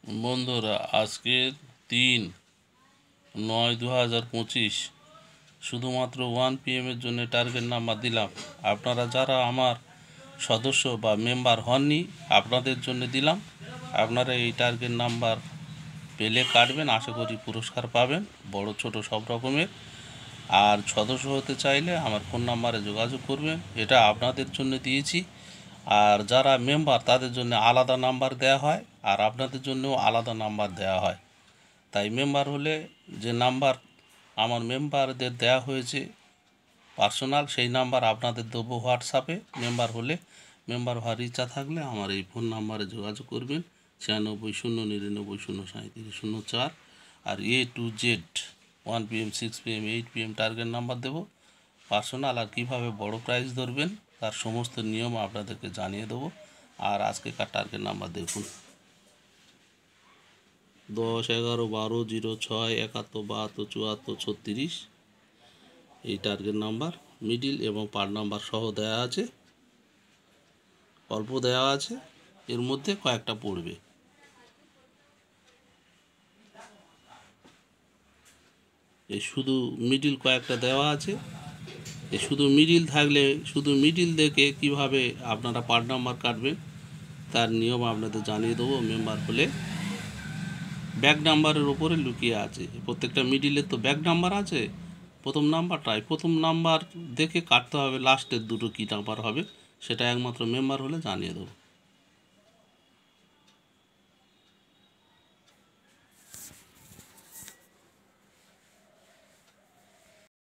বন্ধুরা, আজকে ৩/৯/২০২৫ শুধুমাত্র 1 PM এর জন্য টার্গেট নাম্বার দিলাম। আপনারা যারা আমার সদস্য বা মেম্বার হননি, আপনাদের জন্য দিলাম। আপনারা এই টার্গেট নাম্বার পেলে কাটবেন, আশা করি পুরস্কার পাবেন, বড় ছোট সব রকমের। আর সদস্য হতে চাইলে আমার ফোন নাম্বারে যোগাযোগ করবেন, এটা আপনাদের জন্য দিয়েছি। আর যারা মেম্বার তাদের জন্য আলাদা নাম্বার দেওয়া হয়, আর আপনাদের জন্যও আলাদা নাম্বার দেওয়া হয়। তাই মেম্বার হলে যে নাম্বার আমার মেম্বারদের দেওয়া হয়েছে পার্সোনাল, সেই নাম্বার আপনাদের দেবো হোয়াটসঅ্যাপে। মেম্বার হলে, মেম্বার হওয়ার ইচ্ছা থাকলে আমার এই ফোন নাম্বারে যোগাযোগ করবেন, 960999073004। আর A to Z 1 PM 6 PM 8 PM target number দেবো পার্সোনাল। আর কীভাবে বড় প্রাইজ ধরবেন তার সমস্ত নিয়ম আপনাদেরকে জানিয়ে দেবো। আর আজকেকার টার্গেট নাম্বার দেখুন, 10, 11, 12, 06, 71, 72, 74, 36। এই টার্গেট নাম্বার মিডিল এবং পার্ট নাম্বার সহ দেওয়া আছে, অল্প দেওয়া আছে, এর মধ্যে কয়েকটা পড়বে। এই শুধু মিডিল কয়েকটা দেওয়া আছে। এই শুধু মিডিল থাকলে, শুধু মিডিল দেখে কিভাবে আপনারা পার্ট নাম্বার কাটবেন তার নিয়ম আপনাদের জানিয়ে দেবো। মেম্বার হলে ব্যাক নাম্বারের ওপরে লুকিয়ে আছে, প্রত্যেকটা মিডিলের তো ব্যাক নাম্বার আছে। প্রথম নাম্বার দেখে কাটতে হবে, লাস্টের দুটো কী নাম্বার হবে সেটা একমাত্র মেম্বার হলে জানিয়ে দেবো।